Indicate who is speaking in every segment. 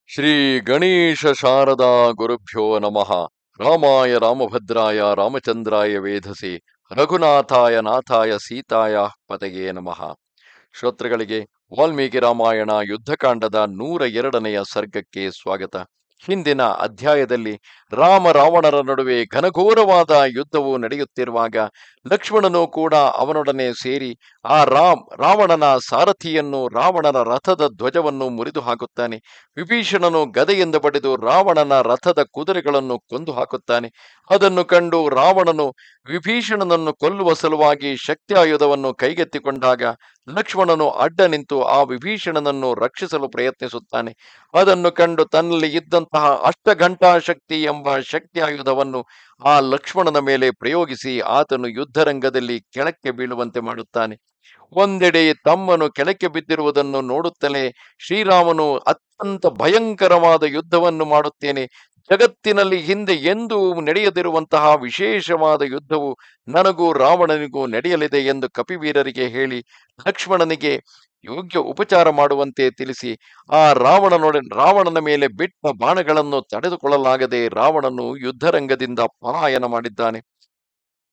Speaker 1: ಶ್ರೀ ಗಣೇಶ ಶಾರದಾ ಗುರುಭ್ಯೋ ನಮಃ. ರಾಮಾಯ ರಾಮಭದ್ರಾಯ ರಾಮಚಂದ್ರಾಯ ವೇಧಸಿ ರಘುನಾಥಾಯ ನಾಥಾಯ ಸೀತಾಯ ಪತೆಯೇ ನಮಃ. ಶ್ರೋತೃಗಳಿಗೆ ವಾಲ್ಮೀಕಿ ರಾಮಾಯಣ ಯುದ್ಧಕಾಂಡದ 102ನೆಯ ಸರ್ಗಕ್ಕೆ ಸ್ವಾಗತ. ಹಿಂದಿನ ಅಧ್ಯಾಯದಲ್ಲಿ ರಾಮ ರಾವಣರ ನಡುವೆ ಘನಘೋರವಾದ ಯುದ್ಧವು ನಡೆಯುತ್ತಿರುವಾಗ ಲಕ್ಷ್ಮಣನು ಕೂಡ ಅವನೊಡನೆ ಸೇರಿ ಆ ರಾವಣನ ಸಾರಥಿಯನ್ನು, ರಾವಣನ ರಥದ ಧ್ವಜವನ್ನು ಮುರಿದು ಹಾಕುತ್ತಾನೆ. ವಿಭೀಷಣನು ಗದೆಯಿಂದ ಬಡಿದು ರಾವಣನ ರಥದ ಕುದುರೆಗಳನ್ನು ಕೊಂದು ಹಾಕುತ್ತಾನೆ. ಅದನ್ನು ಕಂಡು ರಾವಣನು ವಿಭೀಷಣನನ್ನು ಕೊಲ್ಲುವ ಸಲುವಾಗಿ ಶಕ್ತ್ಯಾಯುಧವನ್ನು ಕೈಗೆತ್ತಿಕೊಂಡಾಗ ಲಕ್ಷ್ಮಣನು ಅಡ್ಡ ನಿಂತು ಆ ವಿಭೀಷಣನನ್ನು ರಕ್ಷಿಸಲು ಪ್ರಯತ್ನಿಸುತ್ತಾನೆ. ಅದನ್ನು ಕಂಡು ತನ್ನಲ್ಲಿ ಇದ್ದಂತಹ ಅಷ್ಟಘಂಟಾ ಶಕ್ತಿ ಎಂಬ ಶಕ್ತಿಯಾಯುಧವನ್ನು ಆ ಲಕ್ಷ್ಮಣನ ಮೇಲೆ ಪ್ರಯೋಗಿಸಿ ಆತನು ಯುದ್ಧರಂಗದಲ್ಲಿ ಕೆಳಕ್ಕೆ ಬೀಳುವಂತೆ ಮಾಡುತ್ತಾನೆ. ಒಂದೆಡೆ ತಮ್ಮನು ಕೆಳಕ್ಕೆ ಬಿದ್ದಿರುವುದನ್ನು ನೋಡುತ್ತಲೇ ಶ್ರೀರಾಮನು ಅತ್ಯಂತ ಭಯಂಕರವಾದ ಯುದ್ಧವನ್ನು ಮಾಡುತ್ತೇನೆ, ಜಗತ್ತಿನಲ್ಲಿ ಹಿಂದೆ ಎಂದೂ ನಡೆಯದಿರುವಂತಹ ವಿಶೇಷವಾದ ಯುದ್ಧವು ನನಗೂ ರಾವಣನಿಗೂ ನಡೆಯಲಿದೆ ಎಂದು ಕಪಿವೀರರಿಗೆ ಹೇಳಿ ಲಕ್ಷ್ಮಣನಿಗೆ ಯೋಗ್ಯ ಉಪಚಾರ ಮಾಡುವಂತೆ ತಿಳಿಸಿ ಆ ರಾವಣನ ಮೇಲೆ ಬಿಟ್ಟ ಬಾಣಗಳನ್ನು ತಡೆದುಕೊಳ್ಳಲಾಗದೆ ರಾವಣನು ಯುದ್ಧರಂಗದಿಂದ ಪಲಾಯನ ಮಾಡಿದ್ದಾನೆ.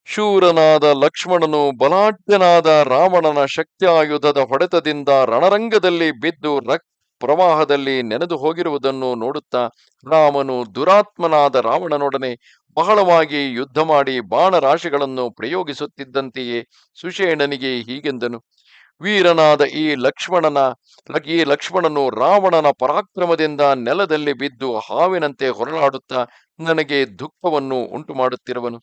Speaker 1: ಶೂರನಾದ ಲಕ್ಷ್ಮಣನು ಬಲಾಢ್ಯನಾದ ರಾವಣನ ಶಕ್ತ್ಯಾಯುಧದ ಹೊಡೆತದಿಂದ ರಣರಂಗದಲ್ಲಿ ಬಿದ್ದು ಪ್ರವಾಹದಲ್ಲಿ ನೆನೆದು ಹೋಗಿರುವುದನ್ನು ನೋಡುತ್ತಾ ರಾಮನು ದುರಾತ್ಮನಾದ ರಾವಣನೊಡನೆ ಬಹಳವಾಗಿ ಯುದ್ಧ ಮಾಡಿ ಬಾಣರಾಶಿಗಳನ್ನು ಪ್ರಯೋಗಿಸುತ್ತಿದ್ದಂತೆಯೇ ಸುಷೇಣನಿಗೆ ಹೀಗೆಂದನು. ವೀರನಾದ ಈ ಲಕ್ಷ್ಮಣನು ರಾವಣನ ಪರಾಕ್ರಮದಿಂದ ನೆಲದಲ್ಲಿ ಬಿದ್ದು ಹಾವಿನಂತೆ ಹೊರಳಾಡುತ್ತಾ ನನಗೆ ದುಃಖವನ್ನು ಉಂಟು ಮಾಡುತ್ತಿರುವನು.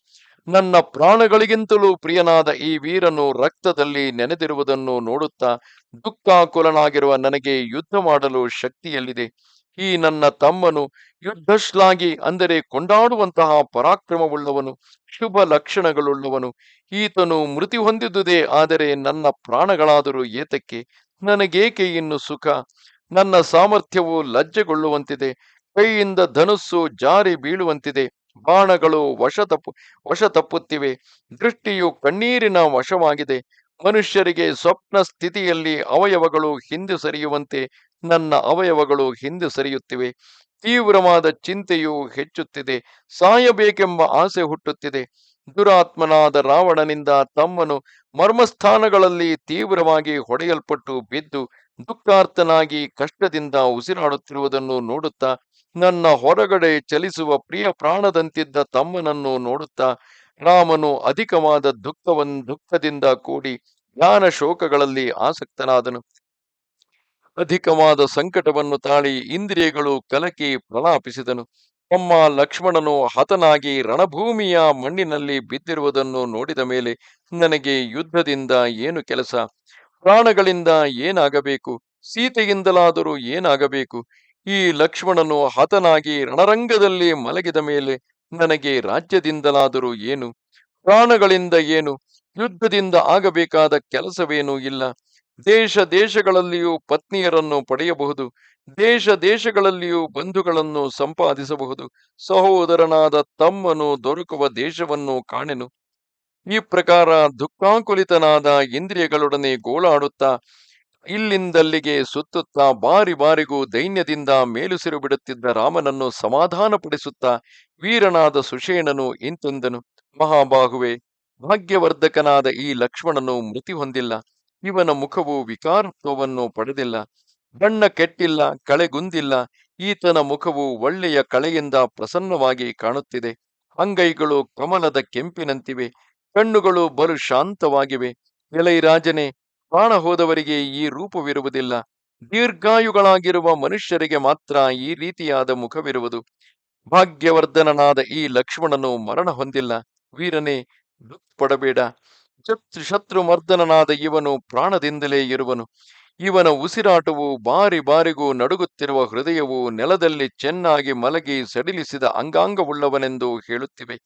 Speaker 1: ನನ್ನ ಪ್ರಾಣಗಳಿಗಿಂತಲೂ ಪ್ರಿಯನಾದ ಈ ವೀರನು ರಕ್ತದಲ್ಲಿ ನೆನೆದಿರುವುದನ್ನು ನೋಡುತ್ತಾ ದುಃಖಾಕುಲನಾಗಿರುವ ನನಗೆ ಯುದ್ಧ ಮಾಡಲು ಶಕ್ತಿಯಲ್ಲಿದೆ. ಈ ನನ್ನ ತಮ್ಮನು ಯುದ್ಧಶ್ಲಾಗಿ ಅಂದರೆ ಕೊಂಡಾಡುವಂತಹ ಪರಾಕ್ರಮವುಳ್ಳವನು, ಶುಭ ಲಕ್ಷಣಗಳುಳ್ಳವನು. ಈತನು ಮೃತಿ ಹೊಂದಿದುದೇ ಆದರೆ ನನ್ನ ಪ್ರಾಣಗಳಾದರೂ ಏತಕ್ಕೆ? ನನಗೇಕೆ ಇನ್ನು ಸುಖ? ನನ್ನ ಸಾಮರ್ಥ್ಯವು ಲಜ್ಜೆಗೊಳ್ಳುವಂತಿದೆ, ಕೈಯಿಂದ ಧನುಸ್ಸು ಜಾರಿ ಬೀಳುವಂತಿದೆ, ಬಾಣಗಳು ವಶ ತಪ್ಪುತ್ತಿವೆ, ದೃಷ್ಟಿಯು ಕಣ್ಣೀರಿನ ವಶವಾಗಿದೆ. ಮನುಷ್ಯರಿಗೆ ಸ್ವಪ್ನ ಸ್ಥಿತಿಯಲ್ಲಿ ಅವಯವಗಳು ಹಿಂದೆ ಸರಿಯುವಂತೆ ನನ್ನ ಅವಯವಗಳು ಹಿಂದೆ ಸರಿಯುತ್ತಿವೆ. ತೀವ್ರವಾದ ಚಿಂತೆಯು ಹೆಚ್ಚುತ್ತಿದೆ, ಸಾಯಬೇಕೆಂಬ ಆಸೆ ಹುಟ್ಟುತ್ತಿದೆ. ದುರಾತ್ಮನಾದ ರಾವಣನಿಂದ ತಮ್ಮನು ಮರ್ಮಸ್ಥಾನಗಳಲ್ಲಿ ತೀವ್ರವಾಗಿ ಹೊಡೆಯಲ್ಪಟ್ಟು ಬಿದ್ದು ದುಃಖಾರ್ತನಾಗಿ ಕಷ್ಟದಿಂದ ಉಸಿರಾಡುತ್ತಿರುವುದನ್ನು ನೋಡುತ್ತಾ ನನ್ನ ಹೊರಗಡೆ ಚಲಿಸುವ ಪ್ರಿಯ ಪ್ರಾಣದಂತಿದ್ದ ತಮ್ಮನನ್ನು ನೋಡುತ್ತಾ ರಾಮನು ಅಧಿಕವಾದ ದುಃಖದಿಂದ ಕೂಡಿ ಜ್ಞಾನ ಶೋಕಗಳಲ್ಲಿ ಆಸಕ್ತನಾದನು. ಅಧಿಕವಾದ ಸಂಕಟವನ್ನು ತಾಳಿ ಇಂದ್ರಿಯಗಳು ಕಲಕಿ ಪ್ರಲಾಪಿಸಿದನು. ತಮ್ಮ ಲಕ್ಷ್ಮಣನು ಹತನಾಗಿ ರಣಭೂಮಿಯ ಮಣ್ಣಿನಲ್ಲಿ ಬಿದ್ದಿರುವುದನ್ನು ನೋಡಿದ ಮೇಲೆ ನನಗೆ ಯುದ್ಧದಿಂದ ಏನು ಕೆಲಸ? ಪ್ರಾಣಗಳಿಂದ ಏನಾಗಬೇಕು? ಸೀತೆಯಿಂದಲಾದರೂ ಏನಾಗಬೇಕು? ಈ ಲಕ್ಷ್ಮಣನು ಹತನಾಗಿ ರಣರಂಗದಲ್ಲಿ ಮಲಗಿದ ಮೇಲೆ ನನಗೆ ರಾಜ್ಯದಿಂದಲಾದರೂ ಏನು? ಪ್ರಾಣಗಳಿಂದ ಏನು? ಯುದ್ಧದಿಂದ ಆಗಬೇಕಾದ ಕೆಲಸವೇನೂ ಇಲ್ಲ. ದೇಶ ದೇಶಗಳಲ್ಲಿಯೂ ಪತ್ನಿಯರನ್ನು ಪಡೆಯಬಹುದು, ದೇಶ ದೇಶಗಳಲ್ಲಿಯೂ ಬಂಧುಗಳನ್ನು ಸಂಪಾದಿಸಬಹುದು. ಸಹೋದರನಾದ ತಮ್ಮನು ದೊರಕುವ ದೇಶವನ್ನು ಕಾಣೆನು. ಈ ಪ್ರಕಾರ ದುಃಖಾಕುಲಿತನಾದ ಇಂದ್ರಿಯಗಳೊಡನೆ ಗೋಳಾಡುತ್ತಾ ಇಲ್ಲಿಂದಲ್ಲಿಗೆ ಸುತ್ತುತ್ತಾ ಬಾರಿ ಬಾರಿಗೂ ದೈನ್ಯದಿಂದ ಮೇಲುಸಿರು ಬಿಡುತ್ತಿದ್ದ ರಾಮನನ್ನು ಸಮಾಧಾನಪಡಿಸುತ್ತಾ ವೀರನಾದ ಸುಷೇಣನು ಇಂತೆಂದನು. ಮಹಾಬಾಹುವೆ, ಭಾಗ್ಯವರ್ಧಕನಾದ ಈ ಲಕ್ಷ್ಮಣನು ಮೃತಿ ಹೊಂದಿಲ್ಲ. ಇವನ ಮುಖವು ವಿಕಾರತ್ವವನ್ನು ಪಡೆದಿಲ್ಲ, ಬಣ್ಣ ಕೆಟ್ಟಿಲ್ಲ, ಕಳೆಗುಂದಿಲ್ಲ. ಈತನ ಮುಖವು ಒಳ್ಳೆಯ ಕಳೆಯಿಂದ ಪ್ರಸನ್ನವಾಗಿ ಕಾಣುತ್ತಿದೆ. ಅಂಗೈಗಳು ಕಮಲದ ಕೆಂಪಿನಂತಿವೆ, ಕಣ್ಣುಗಳು ಬಲು ಶಾಂತವಾಗಿವೆ. ಎಲೈ ರಾಜನೇ, ಪ್ರಾಣ ಹೋದವರಿಗೆ ಈ ರೂಪವಿರುವುದಿಲ್ಲ. ದೀರ್ಘಾಯುಗಳಾಗಿರುವ ಮನುಷ್ಯರಿಗೆ ಮಾತ್ರ ಈ ರೀತಿಯಾದ ಮುಖವಿರುವುದು. ಭಾಗ್ಯವರ್ಧನನಾದ ಈ ಲಕ್ಷ್ಮಣನು ಮರಣ ಹೊಂದಿಲ್ಲ. ವೀರನೇ, ದುಃಖಪಡಬೇಡ. ಶತ್ರುಮರ್ದನನಾದ ಇವನು ಪ್ರಾಣದಿಂದಲೇ ಇರುವನು. ಇವನ ಉಸಿರಾಟವು ಬಾರಿ ಬಾರಿಗೂ ನಡುಗುತ್ತಿರುವ ಹೃದಯವು ನೆಲದಲ್ಲಿ ಚೆನ್ನಾಗಿ ಮಲಗಿ ಸಡಿಲಿಸಿದ ಅಂಗಾಂಗವುಳ್ಳವನೆಂದು ಹೇಳುತ್ತಿವೆ.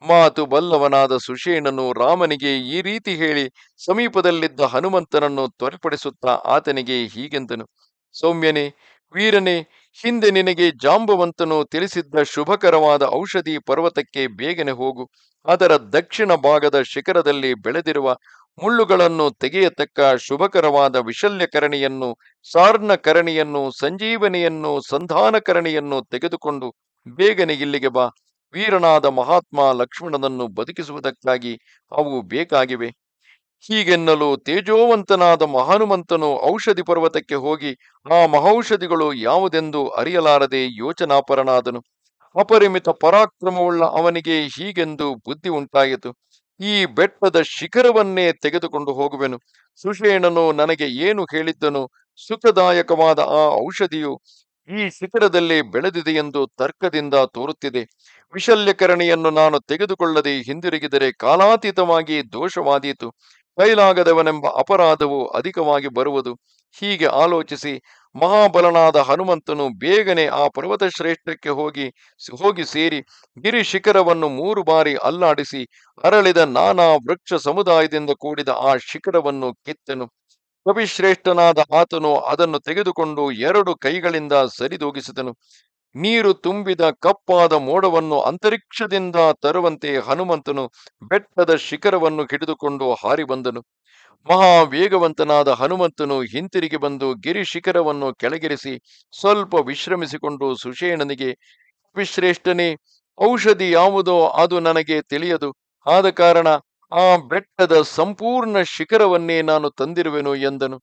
Speaker 1: ಮಾತು ಬಲ್ಲವನಾದ ಸುಷೇಣನು ರಾಮನಿಗೆ ಈ ರೀತಿ ಹೇಳಿ ಸಮೀಪದಲ್ಲಿದ್ದ ಹನುಮಂತನನ್ನು ತ್ವರೆಪಡಿಸುತ್ತಾ ಆತನಿಗೆ ಹೀಗೆಂದನು. ಸೌಮ್ಯನೇ, ವೀರನೇ, ಹಿಂದೆ ನಿನಗೆ ಜಾಂಬವಂತನು ತಿಳಿಸಿದ್ದ ಶುಭಕರವಾದ ಔಷಧಿ ಪರ್ವತಕ್ಕೆ ಬೇಗನೆ ಹೋಗು. ಅದರ ದಕ್ಷಿಣ ಭಾಗದ ಶಿಖರದಲ್ಲಿ ಬೆಳೆದಿರುವ ಮುಳ್ಳುಗಳನ್ನು ತೆಗೆಯತಕ್ಕ ಶುಭಕರವಾದ ವಿಶಲ್ಯಕರಣಿಯನ್ನು, ಸಾರ್ಣಕರಣಿಯನ್ನು, ಸಂಜೀವನಿಯನ್ನು, ಸಂಧಾನಕರಣಿಯನ್ನು ತೆಗೆದುಕೊಂಡು ಬೇಗನೆ ಇಲ್ಲಿಗೆ ಬಾ. ವೀರನಾದ ಮಹಾತ್ಮ ಲಕ್ಷ್ಮಣನನ್ನು ಬದುಕಿಸುವುದಕ್ಕಾಗಿ ಅವು ಬೇಕಾಗಿವೆ. ಹೀಗೆನ್ನಲು ತೇಜೋವಂತನಾದ ಮಹಾನುಮಂತನು ಔಷಧಿ ಪರ್ವತಕ್ಕೆ ಹೋಗಿ ಆ ಮಹೌಷಧಿಗಳು ಯಾವುದೆಂದು ಅರಿಯಲಾರದೆ ಯೋಚನಾಪರನಾದನು. ಅಪರಿಮಿತ ಪರಾಕ್ರಮವುಳ್ಳ ಅವನಿಗೆ ಹೀಗೆಂದು ಬುದ್ಧಿ ಉಂಟಾಯಿತು. ಈ ಬೆಟ್ಟದ ಶಿಖರವನ್ನೇ ತೆಗೆದುಕೊಂಡು ಹೋಗುವೆನು. ಸುಷೇಣನು ನನಗೆ ಏನು ಹೇಳಿದ್ದನು? ಸುಖದಾಯಕವಾದ ಆ ಔಷಧಿಯು ಈ ಶಿಖರದಲ್ಲಿ ಬೆಳೆದಿದೆಯೆಂದು ತರ್ಕದಿಂದ ತೋರುತ್ತಿದೆ. ವಿಶಲ್ಯಕರಣಿಯನ್ನು ನಾನು ತೆಗೆದುಕೊಳ್ಳದೆ ಹಿಂದಿರುಗಿದರೆ ಕಾಲಾತೀತವಾಗಿ ದೋಷವಾದೀತು. ಕೈಲಾಗದವನೆಂಬ ಅಪರಾಧವು ಅಧಿಕವಾಗಿ ಬರುವುದು. ಹೀಗೆ ಆಲೋಚಿಸಿ ಮಹಾಬಲನಾದ ಹನುಮಂತನು ಬೇಗನೆ ಆ ಪರ್ವತ ಶ್ರೇಷ್ಠಕ್ಕೆ ಹೋಗಿ ಸೇರಿ ಗಿರಿ ಶಿಖರವನ್ನು 3 ಬಾರಿ ಅಲ್ಲಾಡಿಸಿ ಅರಳಿದ ನಾನಾ ವೃಕ್ಷ ಸಮುದಾಯದಿಂದ ಕೂಡಿದ ಆ ಶಿಖರವನ್ನು ಕಿತ್ತನು. ಕವಿಶ್ರೇಷ್ಠನಾದ ಆತನು ಅದನ್ನು ತೆಗೆದುಕೊಂಡು 2 ಕೈಗಳಿಂದ ಸರಿದೂಗಿಸಿದನು. ನೀರು ತುಂಬಿದ ಕಪ್ಪಾದ ಮೋಡವನ್ನು ಅಂತರಿಕ್ಷದಿಂದ ತರುವಂತೆ ಹನುಮಂತನು ಬೆಟ್ಟದ ಶಿಖರವನ್ನು ಹಿಡಿದುಕೊಂಡು ಹಾರಿ ಬಂದನು. ಮಹಾವೇಗವಂತನಾದ ಹನುಮಂತನು ಹಿಂತಿರುಗಿ ಬಂದು ಗಿರಿ ಶಿಖರವನ್ನು ಕೆಳಗಿರಿಸಿ ಸ್ವಲ್ಪ ವಿಶ್ರಮಿಸಿಕೊಂಡು ಸುಷೇಣನಿಗೆ, ವಿಶ್ರೇಷ್ಠನೇ, ಔಷಧಿ ಯಾವುದೋ ಅದು ನನಗೆ ತಿಳಿಯದು. ಆದ ಕಾರಣ ಆ ಬೆಟ್ಟದ ಸಂಪೂರ್ಣ ಶಿಖರವನ್ನೇ ನಾನು ತಂದಿರುವೆನು ಎಂದನು.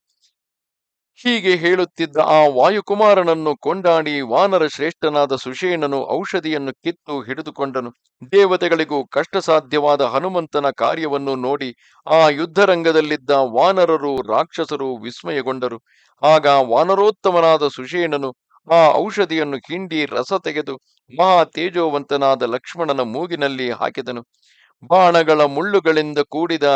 Speaker 1: ಹೀಗೆ ಹೇಳುತ್ತಿದ್ದ ಆ ವಾಯುಕುಮಾರನನ್ನು ಕೊಂಡಾಡಿ ವಾನರ ಶ್ರೇಷ್ಠನಾದ ಸುಷೇಣನು ಔಷಧಿಯನ್ನು ಕಿತ್ತು ಹಿಡಿದುಕೊಂಡನು. ದೇವತೆಗಳಿಗೂ ಕಷ್ಟ ಸಾಧ್ಯವಾದ ಹನುಮಂತನ ಕಾರ್ಯವನ್ನು ನೋಡಿ ಆ ಯುದ್ಧರಂಗದಲ್ಲಿದ್ದ ವಾನರರು ರಾಕ್ಷಸರು ವಿಸ್ಮಯಗೊಂಡರು. ಆಗ ವಾನರೋತ್ತಮನಾದ ಸುಷೇಣನು ಆ ಔಷಧಿಯನ್ನು ಹಿಂಡಿ ರಸ ತೆಗೆದು ಮಹಾ ತೇಜೋವಂತನಾದ ಲಕ್ಷ್ಮಣನ ಮೂಗಿನಲ್ಲಿ ಹಾಕಿದನು. ಬಾಣಗಳ ಮುಳ್ಳುಗಳಿಂದ ಕೂಡಿದ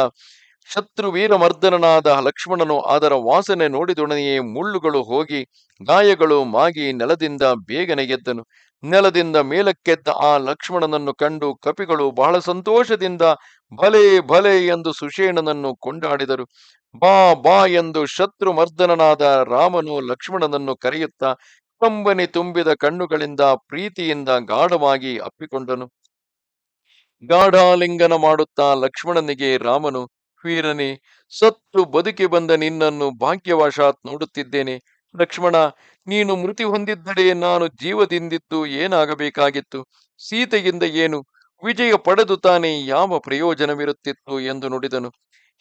Speaker 1: ಶತ್ರುವೀರಮರ್ದನನಾದ ಲಕ್ಷ್ಮಣನು ಅದರ ವಾಸನೆ ನೋಡಿದೊಡನೆಯೇ ಮುಳ್ಳುಗಳು ಹೋಗಿ ಗಾಯಗಳು ಮಾಗಿ ನೆಲದಿಂದ ಬೇಗನೆ ಎದ್ದನು. ನೆಲದಿಂದ ಮೇಲಕ್ಕೆದ್ದ ಆ ಲಕ್ಷ್ಮಣನನ್ನು ಕಂಡು ಕಪಿಗಳು ಬಹಳ ಸಂತೋಷದಿಂದ ಭಲೆ ಭಲೆ ಎಂದು ಸುಷೇಣನನ್ನು ಕೊಂಡಾಡಿದರು. ಬಾ ಬಾ ಎಂದು ಶತ್ರು ಮರ್ದನನಾದ ರಾಮನು ಲಕ್ಷ್ಮಣನನ್ನು ಕರೆಯುತ್ತಾ ಕಂಬನಿ ತುಂಬಿದ ಕಣ್ಣುಗಳಿಂದ ಪ್ರೀತಿಯಿಂದ ಗಾಢವಾಗಿ ಅಪ್ಪಿಕೊಂಡನು. ಗಾಢಾಲಿಂಗನ ಮಾಡುತ್ತಾ ಲಕ್ಷ್ಮಣನಿಗೆ ರಾಮನು, ವೀರನೇ, ಸತ್ತು ಬದುಕಿ ಬಂದ ನಿನ್ನನ್ನು ಭಾಗ್ಯವಶಾತ್ ನೋಡುತ್ತಿದ್ದೇನೆ. ಲಕ್ಷ್ಮಣ, ನೀನು ಮೃತಿ ಹೊಂದಿದ್ದರೆ ನಾನು ಜೀವದಿಂದಿದ್ದು ಏನಾಗಬೇಕಾಗಿತ್ತು? ಸೀತೆಯಿಂದ ಏನು ವಿಜಯ ಪಡೆದು ತಾನೇ ಯಾವ ಪ್ರಯೋಜನವಿರುತ್ತಿತ್ತು ಎಂದು ನುಡಿದನು.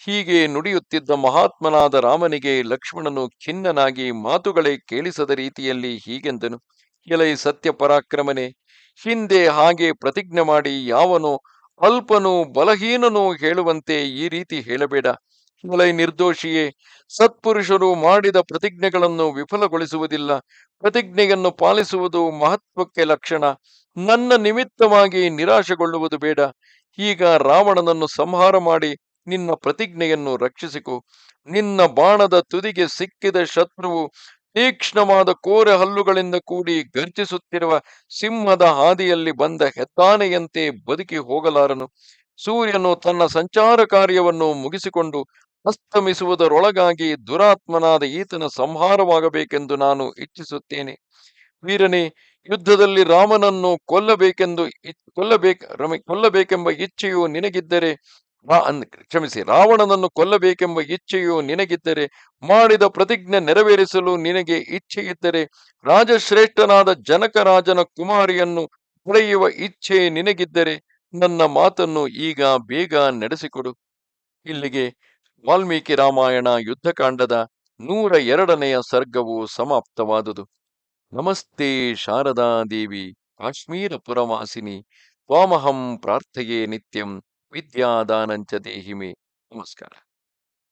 Speaker 1: ಹೀಗೆ ನುಡಿಯುತ್ತಿದ್ದ ಮಹಾತ್ಮನಾದ ರಾಮನಿಗೆ ಲಕ್ಷ್ಮಣನು ಖಿನ್ನನಾಗಿ ಮಾತುಗಳೇ ಕೇಳಿಸದ ರೀತಿಯಲ್ಲಿ ಹೀಗೆಂದನು. ಎಲೈ ಸತ್ಯ ಪರಾಕ್ರಮನೆ, ಹಿಂದೆ ಹಾಗೆ ಪ್ರತಿಜ್ಞೆ ಮಾಡಿ ಯಾವನೋ ಅಲ್ಪನು ಬಲಹೀನನು ಹೇಳುವಂತೆ ಈ ರೀತಿ ಹೇಳಬೇಡ. ಎಲೈ ನಿರ್ದೋಷಿಯೇ, ಸತ್ಪುರುಷರು ಮಾಡಿದ ಪ್ರತಿಜ್ಞೆಗಳನ್ನು ವಿಫಲಗೊಳಿಸುವುದಿಲ್ಲ. ಪ್ರತಿಜ್ಞೆಯನ್ನು ಪಾಲಿಸುವುದು ಮಹತ್ವಕ್ಕೆ ಲಕ್ಷಣ. ನನ್ನ ನಿಮಿತ್ತವಾಗಿ ನಿರಾಶೆಗೊಳ್ಳುವುದು ಬೇಡ. ಈಗ ರಾವಣನನ್ನು ಸಂಹಾರ ಮಾಡಿ ನಿನ್ನ ಪ್ರತಿಜ್ಞೆಯನ್ನು ರಕ್ಷಿಸಿಕೊ. ನಿನ್ನ ಬಾಣದ ತುದಿಗೆ ಸಿಕ್ಕಿದ ಶತ್ರುವು ತೀಕ್ಷ್ಣವಾದ ಕೋರೆ ಹಲ್ಲುಗಳಿಂದ ಕೂಡಿ ಗರ್ಜಿಸುತ್ತಿರುವ ಸಿಂಹದ ಹಾದಿಯಲ್ಲಿ ಬಂದ ಹೆದ್ದಾನೆಯಂತೆ ಬದುಕಿ ಹೋಗಲಾರನು. ಸೂರ್ಯನು ತನ್ನ ಸಂಚಾರ ಕಾರ್ಯವನ್ನು ಮುಗಿಸಿಕೊಂಡು ಅಸ್ತಮಿಸುವುದರೊಳಗಾಗಿ ದುರಾತ್ಮನಾದ ಈತನ ಸಂಹಾರವಾಗಬೇಕೆಂದು ನಾನು ಇಚ್ಛಿಸುತ್ತೇನೆ. ವೀರನೇ, ಯುದ್ಧದಲ್ಲಿ ರಾಮನನ್ನು ಕೊಲ್ಲಬೇಕೆಂಬ ಇಚ್ಛೆಯು ನಿನಗಿದ್ದರೆ ರಾವಣನನ್ನು ಕೊಲ್ಲಬೇಕೆಂಬ ಇಚ್ಛೆಯು ನಿನಗಿದ್ದರೆ, ಮಾಡಿದ ಪ್ರತಿಜ್ಞೆ ನೆರವೇರಿಸಲು ನಿನಗೆ ಇಚ್ಛೆಯಿದ್ದರೆ, ರಾಜಶ್ರೇಷ್ಠನಾದ ಜನಕರಾಜನ ಕುಮಾರಿಯನ್ನು ಪಡೆಯುವ ಇಚ್ಛೆ ನಿನಗಿದ್ದರೆ ನನ್ನ ಮಾತನ್ನು ಈಗ ಬೇಗ ನಡೆಸಿಕೊಡು. ಇಲ್ಲಿಗೆ ವಾಲ್ಮೀಕಿ ರಾಮಾಯಣ ಯುದ್ಧಕಾಂಡದ 102ನೆಯ ಸರ್ಗವು ಸಮಾಪ್ತವಾದುದು. ನಮಸ್ತೆ ಶಾರದಾ ದೇವಿ ಕಾಶ್ಮೀರ ಪುರವಾಸಿನಿ, ತ್ವಾಮಹಂ ಪ್ರಾರ್ಥಯೇ ನಿತ್ಯಂ ವಿದ್ಯಾದಾನಂಚ ದೇಹಿಮೆ. ನಮಸ್ಕಾರ.